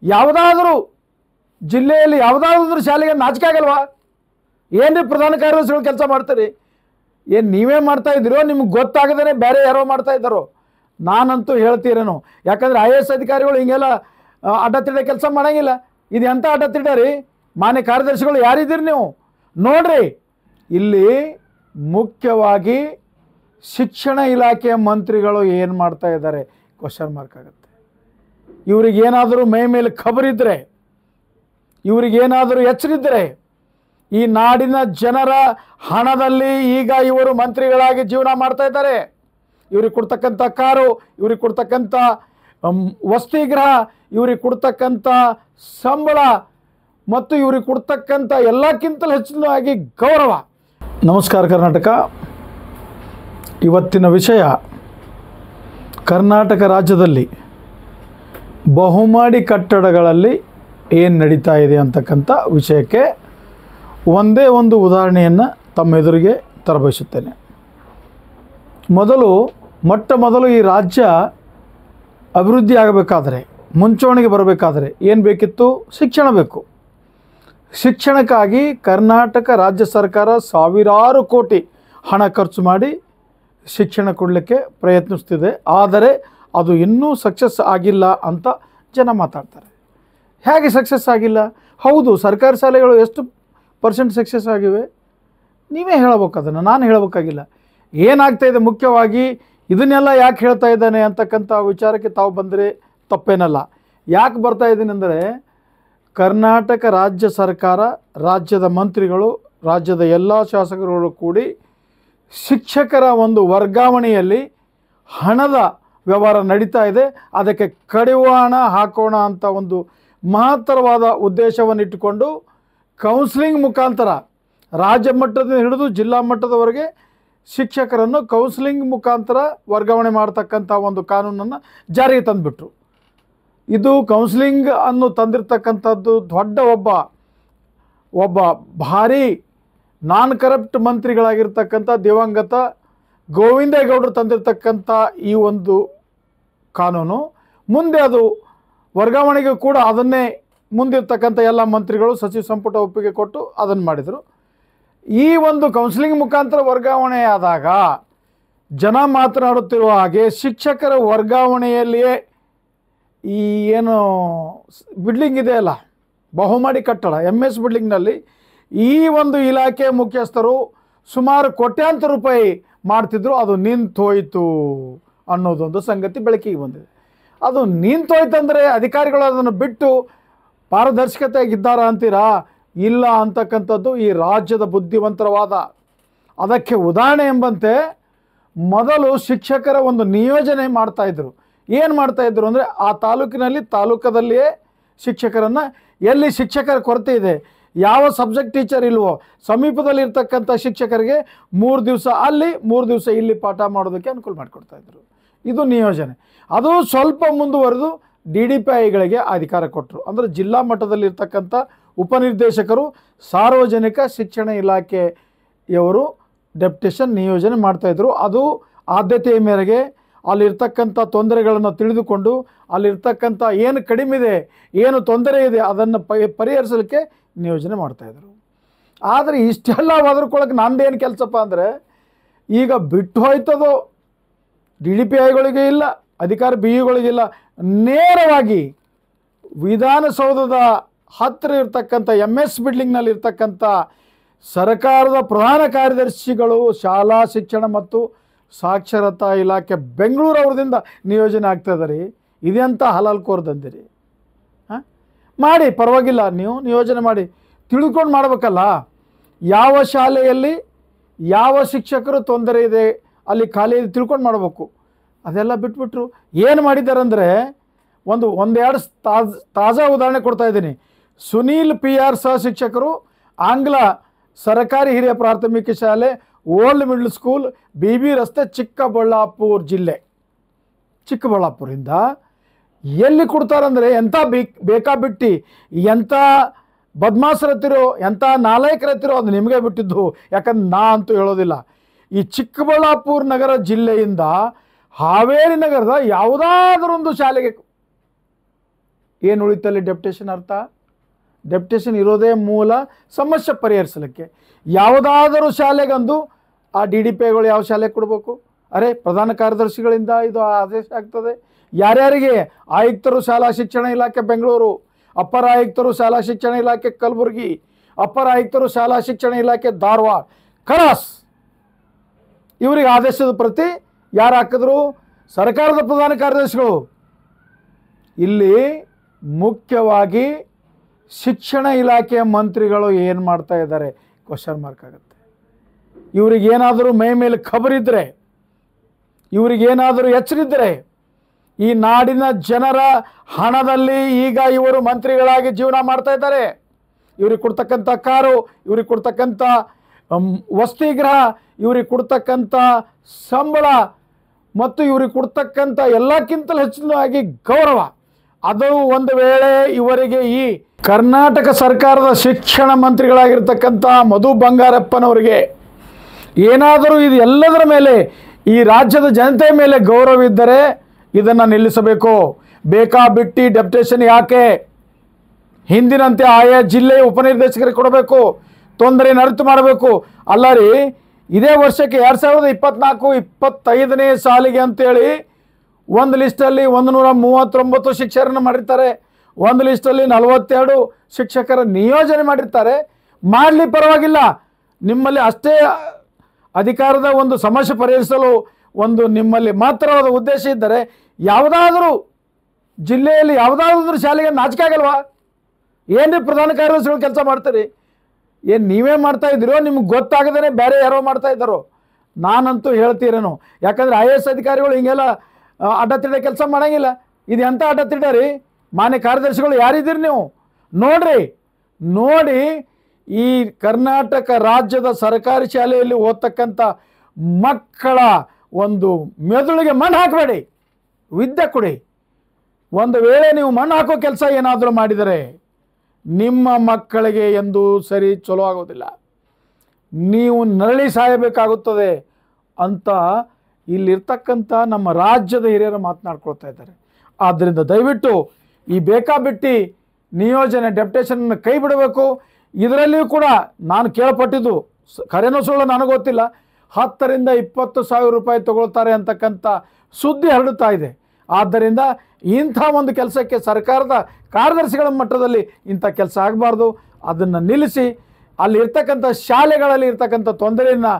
ಯಾವುದಾದರೂ ಜಿಲ್ಲೆಯಲ್ಲಿ ಯಾವುದಾದ್ರೂ ಶಾಲೆಗೆ ನಾಚಿಕೆ ಆಗಲ್ವಾ? ಏನ್ರಿ ಪ್ರಧಾನ ಕಾರ್ಯದರ್ಶಿಗಳು ಕೆಲಸ ಮಾಡ್ತೀರಿ? ಏನು ನೀವೇ ಮಾಡ್ತಾ ಇದ್ದೀರೋ ನಿಮ್ಗೆ ಗೊತ್ತಾಗದೇ ಬೇರೆ ಯಾರೋ ಮಾಡ್ತಾ ಇದ್ದಾರೋ? ನಾನಂತೂ ಹೇಳ್ತೀರೇನು, ಯಾಕಂದರೆ IAS ಅಧಿಕಾರಿಗಳು ಹಿಂಗೆಲ್ಲ ಅಡ್ಡತಿಡ್ಡ ಕೆಲಸ ಮಾಡೋಂಗಿಲ್ಲ. ಇದು ಎಂಥ ಅಡ್ಡತಿಡ್ಡ ರೀ? ಮಾನ್ಯ ಕಾರ್ಯದರ್ಶಿಗಳು ಯಾರಿದ್ದೀರಿ ನೀವು? ನೋಡ್ರಿ, ಇಲ್ಲಿ ಮುಖ್ಯವಾಗಿ ಶಿಕ್ಷಣ ಇಲಾಖೆಯ ಮಂತ್ರಿಗಳು ಏನು ಮಾಡ್ತಾ ಇದ್ದಾರೆ ಕ್ವಶನ್ ಮಾರ್ಕ್ ಆಗುತ್ತೆ. ಇವ್ರಿಗೇನಾದರೂ ಮೈ ಮೇಲೆ ಖಬರಿದ್ದರೆ, ಇವ್ರಿಗೇನಾದರೂ ಎಚ್ಚರಿದ್ದರೆ, ಈ ನಾಡಿನ ಜನರ ಹಣದಲ್ಲಿ ಈಗ ಇವರು ಮಂತ್ರಿಗಳಾಗಿ ಜೀವನ ಮಾಡ್ತಾ ಇದ್ದಾರೆ. ಇವ್ರಿಗೆ ಕೊಡ್ತಕ್ಕಂಥ ಕಾರು, ಇವ್ರಿಗೆ ಕೊಡ್ತಕ್ಕಂಥ ವಸತಿಗೃಹ, ಇವ್ರಿಗೆ ಕೊಡ್ತಕ್ಕಂಥ ಸಂಬಳ ಮತ್ತು ಇವ್ರಿಗೆ ಕೊಡ್ತಕ್ಕಂಥ ಎಲ್ಲಕ್ಕಿಂತಲೂ ಹೆಚ್ಚಿನದಾಗಿ ಗೌರವ. ನಮಸ್ಕಾರ ಕರ್ನಾಟಕ. ಇವತ್ತಿನ ವಿಷಯ ಕರ್ನಾಟಕ ರಾಜ್ಯದಲ್ಲಿ ಬಹುಮಹಡಿ ಕಟ್ಟಡಗಳಲ್ಲಿ ಏನು ನಡೀತಾ ಇದೆ ಅಂತಕ್ಕಂಥ ವಿಷಯಕ್ಕೆ ಒಂದೇ ಒಂದು ಉದಾಹರಣೆಯನ್ನು ತಮ್ಮ ಎದುರಿಗೆ ತರಬಯಸುತ್ತೇನೆ. ಮೊಟ್ಟ ಮೊದಲು ಈ ರಾಜ್ಯ ಅಭಿವೃದ್ಧಿ ಆಗಬೇಕಾದರೆ, ಮುಂಚೂಣಿಗೆ ಬರಬೇಕಾದರೆ ಏನು ಬೇಕಿತ್ತು? ಶಿಕ್ಷಣ ಬೇಕು. ಶಿಕ್ಷಣಕ್ಕಾಗಿ ಕರ್ನಾಟಕ ರಾಜ್ಯ ಸರ್ಕಾರ ಸಾವಿರಾರು ಕೋಟಿ ಹಣ ಖರ್ಚು ಮಾಡಿ ಶಿಕ್ಷಣ ಕೊಡಲಿಕ್ಕೆ ಪ್ರಯತ್ನಿಸ್ತಿದೆ. ಆದರೆ ಅದು ಇನ್ನೂ ಸಕ್ಸಸ್ ಆಗಿಲ್ಲ ಅಂತ ಜನ ಮಾತಾಡ್ತಾರೆ. ಹೇಗೆ ಸಕ್ಸಸ್ ಆಗಿಲ್ಲ? ಹೌದು, ಸರ್ಕಾರಿ ಶಾಲೆಗಳು ಎಷ್ಟು % ಸಕ್ಸಸ್ ಆಗಿವೆ? ನೀವೇ ಹೇಳಬೇಕು, ಅದನ್ನು ನಾನು ಹೇಳಬೇಕಾಗಿಲ್ಲ. ಏನಾಗ್ತಾಯಿದೆ ಮುಖ್ಯವಾಗಿ ಇದನ್ನೆಲ್ಲ ಯಾಕೆ ಹೇಳ್ತಾ ಇದ್ದಾನೆ ಅಂತಕ್ಕಂಥ ವಿಚಾರಕ್ಕೆ ತಾವು ಬಂದರೆ ತಪ್ಪೇನಲ್ಲ. ಯಾಕೆ ಬರ್ತಾ ಇದ್ದೀನಿ ಅಂದರೆ, ಕರ್ನಾಟಕ ರಾಜ್ಯ ಸರ್ಕಾರ, ರಾಜ್ಯದ ಮಂತ್ರಿಗಳು, ರಾಜ್ಯದ ಎಲ್ಲ ಶಾಸಕರುಗಳು ಕೂಡಿ ಶಿಕ್ಷಕರ ಒಂದು ವರ್ಗಾವಣೆಯಲ್ಲಿ ಹಣದ ವ್ಯವಹಾರ ನಡೀತಾ ಇದೆ. ಅದಕ್ಕೆ ಕಡಿವಾಣ ಹಾಕೋಣ ಅಂತ ಒಂದು ಮಹತ್ತರವಾದ ಉದ್ದೇಶವನ್ನು ಇಟ್ಟುಕೊಂಡು ಕೌನ್ಸಿಲಿಂಗ್ ಮುಖಾಂತರ ರಾಜ್ಯ ಮಟ್ಟದಿಂದ ಹಿಡಿದು ಜಿಲ್ಲಾ ಮಟ್ಟದವರೆಗೆ ಶಿಕ್ಷಕರನ್ನು ಕೌನ್ಸಿಲಿಂಗ್ ಮುಖಾಂತರ ವರ್ಗಾವಣೆ ಮಾಡ್ತಕ್ಕಂಥ ಒಂದು ಕಾನೂನನ್ನು ಜಾರಿಗೆ ತಂದುಬಿಟ್ರು. ಇದು ಕೌನ್ಸಿಲಿಂಗ್ ಅನ್ನು ತಂದಿರತಕ್ಕಂಥದ್ದು ದೊಡ್ಡ ಒಬ್ಬ ಭಾರಿ ನಾನ್ ಕರಪ್ಟ್ ಮಂತ್ರಿಗಳಾಗಿರ್ತಕ್ಕಂಥ ದಿವಂಗತ ಗೋವಿಂದೇಗೌಡರು ತಂದಿರತಕ್ಕಂಥ ಈ ಒಂದು ಕಾನೂನು. ಮುಂದೆ ಅದು ವರ್ಗಾವಣೆಗೆ ಕೂಡ ಅದನ್ನೇ ಮುಂದಿರ್ತಕ್ಕಂಥ ಎಲ್ಲ ಮಂತ್ರಿಗಳು ಸಚಿವ ಸಂಪುಟ ಒಪ್ಪಿಗೆ ಕೊಟ್ಟು ಅದನ್ನು ಮಾಡಿದರು. ಈ ಒಂದು ಕೌನ್ಸಿಲಿಂಗ್ ಮುಖಾಂತರ ವರ್ಗಾವಣೆ ಆದಾಗ ಜನ ಮಾತನಾಡುತ್ತಿರುವ ಹಾಗೆ ಶಿಕ್ಷಕರ ವರ್ಗಾವಣೆಯಲ್ಲಿಯೇ ಈ ಏನು ಬಿಲ್ಡಿಂಗ್ ಇದೆಯಲ್ಲ, ಬಹುಮಹಡಿ ಕಟ್ಟಡ MS ಬಿಲ್ಡಿಂಗ್ನಲ್ಲಿ ಈ ಒಂದು ಇಲಾಖೆ ಮುಖ್ಯಸ್ಥರು ಸುಮಾರು ಕೋಟ್ಯಾಂತರ ರೂಪಾಯಿ ಮಾಡ್ತಿದ್ರು. ಅದು ನಿಂತೋಯ್ತು ಅನ್ನೋದೊಂದು ಸಂಗತಿ ಬೆಳಕಿಗೆ ಬಂದಿದೆ. ಅದು ನಿಂತೋಯ್ತಂದರೆ ಅಧಿಕಾರಿಗಳು ಅದನ್ನು ಬಿಟ್ಟು ಪಾರದರ್ಶಕತೆಯಾಗಿದ್ದಾರಾ ಅಂತೀರಾ? ಇಲ್ಲ ಅಂತಕ್ಕಂಥದ್ದು ಈ ರಾಜ್ಯದ ಬುದ್ಧಿವಂತರವಾದ. ಅದಕ್ಕೆ ಉದಾಹರಣೆ ಎಂಬಂತೆ ಮೊದಲು ಶಿಕ್ಷಕರ ಒಂದು ನಿಯೋಜನೆ ಮಾಡ್ತಾಯಿದ್ರು. ಏನು ಮಾಡ್ತಾಯಿದ್ರು ಅಂದರೆ, ಆ ತಾಲೂಕದಲ್ಲಿಯೇ ಶಿಕ್ಷಕರನ್ನು, ಎಲ್ಲಿ ಶಿಕ್ಷಕರ ಕೊರತೆ ಇದೆ, ಯಾವ ಸಬ್ಜೆಕ್ಟ್ ಟೀಚರ್ ಇಲ್ವೋ ಸಮೀಪದಲ್ಲಿರ್ತಕ್ಕಂಥ ಶಿಕ್ಷಕರಿಗೆ 3 ದಿವಸ ಅಲ್ಲಿ 3 ದಿವಸ ಇಲ್ಲಿ ಪಾಠ ಮಾಡೋದಕ್ಕೆ ಅನುಕೂಲ ಮಾಡಿಕೊಡ್ತಾಯಿದ್ರು. ಇದು ನಿಯೋಜನೆ. ಅದು ಸ್ವಲ್ಪ ಮುಂದುವರೆದು DDPIಗಳಿಗೆ ಅಧಿಕಾರ ಕೊಟ್ಟರು. ಅಂದರೆ ಜಿಲ್ಲಾ ಮಟ್ಟದಲ್ಲಿರ್ತಕ್ಕಂಥ ಉಪನಿರ್ದೇಶಕರು ಸಾರ್ವಜನಿಕ ಶಿಕ್ಷಣ ಇಲಾಖೆಯವರು ಡೆಪ್ಯುಟೇಷನ್ ನಿಯೋಜನೆ ಮಾಡ್ತಾಯಿದ್ರು. ಅದು ಆದ್ಯತೆಯ ಮೇರೆಗೆ ಅಲ್ಲಿರ್ತಕ್ಕಂಥ ತೊಂದರೆಗಳನ್ನು ತಿಳಿದುಕೊಂಡು ಅಲ್ಲಿರ್ತಕ್ಕಂಥ ಏನು ಕಡಿಮೆ ಇದೆ, ಏನು ತೊಂದರೆ ಇದೆ ಅದನ್ನು ಪರಿಹರಿಸಲಿಕ್ಕೆ ನಿಯೋಜನೆ ಮಾಡ್ತಾಯಿದ್ರು. ಆದರೆ ಇಷ್ಟೆಲ್ಲ ಒದರ್ಕೊಳ್ಳೋಕೆ ನಂದೇನು ಕೆಲಸಪ್ಪ ಅಂದರೆ, ಈಗ ಬಿಟ್ಟು ಹೋಯ್ತದೋ DDPIಗಳಿಗೆ ಇಲ್ಲ, ಅಧಿಕಾರ BUಗಳಿಗಿಲ್ಲ, ನೇರವಾಗಿ ವಿಧಾನಸೌಧದ ಹತ್ತಿರ ಇರ್ತಕ್ಕಂಥ MS ಬಿಲ್ಡಿಂಗ್ನಲ್ಲಿ ಇರ್ತಕ್ಕಂಥ ಸರ್ಕಾರದ ಪ್ರಧಾನ ಕಾರ್ಯದರ್ಶಿಗಳು, ಶಾಲಾ ಶಿಕ್ಷಣ ಮತ್ತು ಸಾಕ್ಷರತಾ ಇಲಾಖೆ ಬೆಂಗಳೂರು ಅವ್ರದಿಂದ ನಿಯೋಜನೆ ಆಗ್ತಾಯಿದ್ದಾರೆ. ಇದೆಂಥ ಹಲಾಲ್ ಕೋರ್ದಂದಿರಿ? ಮಾಡಿ, ಪರವಾಗಿಲ್ಲ, ನೀವು ನಿಯೋಜನೆ ಮಾಡಿ, ತಿಳ್ಕೊಂಡು ಮಾಡಬೇಕಲ್ಲ. ಯಾವ ಶಾಲೆಯಲ್ಲಿ ಯಾವ ಶಿಕ್ಷಕರು ತೊಂದರೆ ಇದೆ, ಅಲ್ಲಿ ಖಾಲಿ ತಿಳ್ಕೊಂಡು ಮಾಡಬೇಕು. ಅದೆಲ್ಲ ಬಿಟ್ಬಿಟ್ರು. ಏನು ಮಾಡಿದ್ದಾರೆ ಅಂದರೆ, ಒಂದೆರಡು ತಾಜಾ ಉದಾಹರಣೆ ಕೊಡ್ತಾ ಇದ್ದೀನಿ. ಸುನೀಲ್ PR ಸಹ ಶಿಕ್ಷಕರು, ಆಂಗ್ಲ ಸರ್ಕಾರಿ ಹಿರಿಯ ಪ್ರಾಥಮಿಕ ಶಾಲೆ, ಓಲ್ಡ್ ಮಿಡ್ಲ್ ಸ್ಕೂಲ್, BB ರಸ್ತೆ, ಚಿಕ್ಕಬಳ್ಳಾಪುರ ಜಿಲ್ಲೆ. ಚಿಕ್ಕಬಳ್ಳಾಪುರಿಂದ ಎಲ್ಲಿ ಕೊಡ್ತಾರಂದರೆ, ಎಂಥ ಬೇಕಾಬಿಟ್ಟು ಎಂಥ ಬದ್ಮಾಸರತ್ತಿರೋ, ಎಂಥ ನಾಲಾಯಕರತ್ತಿರೋ ಅದು ನಿಮಗೆ ಬಿಟ್ಟಿದ್ದು. ಯಾಕಂದ್ರೆ ನಾ ಅಂತೂ ಹೇಳೋದಿಲ್ಲ. ಈ ಚಿಕ್ಕಬಳ್ಳಾಪುರ ನಗರ ಜಿಲ್ಲೆಯಿಂದ ಹಾವೇರಿ ನಗರದ ಯಾವುದಾದ್ರೊಂದು ಶಾಲೆಗೆ ಏನು ಉಳಿತಲ್ಲಿ ಡೆಪ್ಯುಟೇಷನ್ ಅರ್ಥ? ಡೆಪ್ಯುಟೇಷನ್ ಇರೋದೇ ಮೂಲ ಸಮಸ್ಯೆ ಪರಿಹರಿಸಲಿಕ್ಕೆ. ಯಾವುದಾದರೂ ಶಾಲೆಗಂದು ಆ DDPIಗಳು ಯಾವ ಶಾಲೆಗೆ ಕೊಡಬೇಕು? ಅರೆ ಪ್ರಧಾನ ಕಾರ್ಯದರ್ಶಿಗಳಿಂದ ಇದು ಆದೇಶ ಆಗ್ತದೆ. ಯಾರ್ಯಾರಿಗೆ? ಆಯುಕ್ತರು ಶಾಲಾ ಶಿಕ್ಷಣ ಇಲಾಖೆ ಬೆಂಗಳೂರು, ಅಪರ ಆಯುಕ್ತರು ಶಾಲಾ ಶಿಕ್ಷಣ ಇಲಾಖೆ ಕಲಬುರಗಿ, ಅಪರ ಆಯುಕ್ತರು ಶಾಲಾ ಶಿಕ್ಷಣ ಇಲಾಖೆ ಧಾರವಾಡ, ಖಲಾಸ್. ಇವರಿಗೆ ಆದೇಶದ ಪ್ರತಿ ಯಾರು ಹಾಕಿದ್ರು? ಸರ್ಕಾರದ ಪ್ರಧಾನ ಕಾರ್ಯದರ್ಶಿಗಳು. ಇಲ್ಲಿ ಮುಖ್ಯವಾಗಿ ಶಿಕ್ಷಣ ಇಲಾಖೆಯ ಮಂತ್ರಿಗಳು ಏನು ಮಾಡ್ತಾ ಇದ್ದಾರೆ ಕ್ವಶನ್ ಮಾರ್ಕ್ ಆಗುತ್ತೆ. ಇವರಿಗೇನಾದರೂ ಮೈ ಮೇಲೆ ಖಬರಿದ್ದರೆ, ಇವರಿಗೇನಾದರೂ ಎಚ್ಚರಿದ್ದರೆ, ಈ ನಾಡಿನ ಜನರ ಹಣದಲ್ಲಿ ಈಗ ಇವರು ಮಂತ್ರಿಗಳಾಗಿ ಜೀವನ ಮಾಡ್ತಾ ಇದ್ದಾರೆ. ಇವ್ರಿಗೆ ಕೊಡ್ತಕ್ಕಂಥ ಕಾರು, ಇವ್ರಿಗೆ ಕೊಡ್ತಕ್ಕಂಥ ವಸತಿಗೃಹ, ಇವ್ರಿಗೆ ಕೊಡ್ತಕ್ಕಂಥ ಸಂಬಳ ಮತ್ತು ಇವ್ರಿಗೆ ಕೊಡ್ತಕ್ಕಂಥ ಎಲ್ಲಕ್ಕಿಂತಲೂ ಹೆಚ್ಚಿನದಾಗಿ ಗೌರವ, ಅದು ಒಂದು ವೇಳೆ ಇವರಿಗೆ ಈ ಕರ್ನಾಟಕ ಸರ್ಕಾರದ ಶಿಕ್ಷಣ ಮಂತ್ರಿಗಳಾಗಿರ್ತಕ್ಕಂಥ ಮಧು ಬಂಗಾರಪ್ಪನವರಿಗೆ ಏನಾದರೂ ಇದು ಎಲ್ಲದರ ಮೇಲೆ ಈ ರಾಜ್ಯದ ಜನತೆ ಮೇಲೆ ಗೌರವವಿದ್ದರೆ ಇದನ್ನು ನಿಲ್ಲಿಸಬೇಕು. ಬೇಕಾಬಿಟ್ಟಿ ಡೆಪ್ಯುಟೇಷನ್ ಯಾಕೆ? ಹಿಂದಿನಂತೆ ಆಯಾ ಜಿಲ್ಲೆಯ ಉಪನಿರ್ದೇಶಕರಿಗೆ ಕೊಡಬೇಕು, ತೊಂದರೆ ಅರಿತು ಮಾಡಬೇಕು. ಅಲ್ಲ ರೀ, ಇದೇ ವರ್ಷಕ್ಕೆ 2024-25ನೇ ಸಾಲಿಗೆ ಅಂತೇಳಿ ಒಂದು ಲಿಸ್ಟಲ್ಲಿ 139 ಶಿಕ್ಷಕರನ್ನು ಮಾಡಿರ್ತಾರೆ, ಒಂದು ಲಿಸ್ಟಲ್ಲಿ 42 ಶಿಕ್ಷಕರ ನಿಯೋಜನೆ ಮಾಡಿರ್ತಾರೆ. ಮಾಡಲಿ, ಪರವಾಗಿಲ್ಲ. ನಿಮ್ಮಲ್ಲಿ ಅಷ್ಟೇ ಅಧಿಕಾರದ ಒಂದು ಸಮಸ್ಯೆ ಪರಿಹರಿಸಲು ಒಂದು ನಿಮ್ಮಲ್ಲಿ ಮಾತ್ರವಾದ ಉದ್ದೇಶ ಇದ್ದರೆ ಯಾವುದಾದರೂ ಜಿಲ್ಲೆಯಲ್ಲಿ ಯಾವುದಾದ್ರೂ ಶಾಲೆಗೆ ನಾಚಿಕೆ ಆಗಲ್ವಾ? ಏನ್ರಿ ಪ್ರಧಾನ ಕಾರ್ಯದರ್ಶಿಗಳು ಕೆಲಸ ಮಾಡ್ತೀರಿ? ಏನು ನೀವೇ ಮಾಡ್ತಾ ಇದ್ದೀರೋ? ನಿಮ್ಗೆ ಗೊತ್ತಾಗದೇ ಬೇರೆ ಯಾರೋ ಮಾಡ್ತಾ ಇದ್ದಾರೋ? ನಾನಂತೂ ಹೇಳ್ತೀರೇನು, ಯಾಕಂದರೆ IAS ಅಧಿಕಾರಿಗಳು ಹಿಂಗೆಲ್ಲ ಅಡ್ಡತಿಡ್ಡೆ ಕೆಲಸ ಮಾಡೋಂಗಿಲ್ಲ. ಇದು ಎಂಥ ಅಡ್ಡತಿಡ್ಡ ರೀ? ಮಾನ್ಯ ಕಾರ್ಯದರ್ಶಿಗಳು ಯಾರಿದ್ದೀರಿ ನೀವು? ನೋಡ್ರಿ, ನೋಡಿ ಈ ಕರ್ನಾಟಕ ರಾಜ್ಯದ ಸರ್ಕಾರಿ ಶಾಲೆಯಲ್ಲಿ ಓದ್ತಕ್ಕಂಥ ಮಕ್ಕಳ ಒಂದು ಮೆದುಳಿಗೆ ಮಣ್ಣು ಹಾಕಬೇಡಿ, ವಿದ್ಯೆ ಕೊಡಿ. ಒಂದು ವೇಳೆ ನೀವು ಮಣ್ಣು ಹಾಕೋ ಕೆಲಸ ಏನಾದರೂ ಮಾಡಿದರೆ ನಿಮ್ಮ ಮಕ್ಕಳಿಗೆ ಎಂದು ಸರಿ ಚಲೋ ಆಗೋದಿಲ್ಲ, ನೀವು ನರಳಿ ಸಾಯಬೇಕಾಗುತ್ತದೆ ಅಂತ ಇಲ್ಲಿರ್ತಕ್ಕಂಥ ನಮ್ಮ ರಾಜ್ಯದ ಹಿರಿಯರು ಮಾತನಾಡ್ಕೊಳ್ತಾ ಇದ್ದಾರೆ. ಆದ್ದರಿಂದ ದಯವಿಟ್ಟು ಈ ಬೇಕಾಬಿಟ್ಟಿ ನಿಯೋಜನೆ ಡೆಪ್ಯುಟೇಷನ್ನ ಕೈ ಬಿಡಬೇಕು. ಇದರಲ್ಲಿಯೂ ಕೂಡ ನಾನು ಕೇಳಪಟ್ಟಿದ್ದು ಖರೇನೋ ಸುಳ್ಳು ನನಗೆ ಗೊತ್ತಿಲ್ಲ, 10,000 to 20,000 ರೂಪಾಯಿ ತಗೊಳ್ತಾರೆ ಅಂತಕ್ಕಂಥ ಸುದ್ದಿ ಹರಡುತ್ತಾ ಇದೆ. ಆದ್ದರಿಂದ ಇಂಥ ಒಂದು ಕೆಲಸಕ್ಕೆ ಸರ್ಕಾರದ ಕಾರ್ಯದರ್ಶಿಗಳ ಮಟ್ಟದಲ್ಲಿ ಇಂಥ ಕೆಲಸ ಆಗಬಾರ್ದು. ಅದನ್ನು ನಿಲ್ಲಿಸಿ ಅಲ್ಲಿ ಇರ್ತಕ್ಕಂಥ ಶಾಲೆಗಳಲ್ಲಿ ಇರ್ತಕ್ಕಂಥ ತೊಂದರೆಯನ್ನು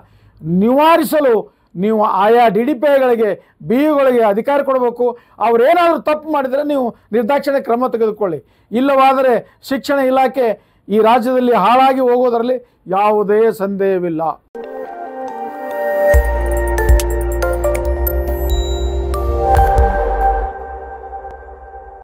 ನಿವಾರಿಸಲು ನೀವು ಆಯಾ DDPIಗಳಿಗೆ BUಗಳಿಗೆ ಅಧಿಕಾರ ಕೊಡಬೇಕು. ಅವರೇನಾದರೂ ತಪ್ಪು ಮಾಡಿದರೆ ನೀವು ನಿರ್ದಾಕ್ಷಿಣ್ಯ ಕ್ರಮ ತೆಗೆದುಕೊಳ್ಳಿ. ಇಲ್ಲವಾದರೆ ಶಿಕ್ಷಣ ಇಲಾಖೆ ಈ ರಾಜ್ಯದಲ್ಲಿ ಹಾಳಾಗಿ ಹೋಗೋದರಲ್ಲಿ ಯಾವುದೇ ಸಂದೇಹವಿಲ್ಲ.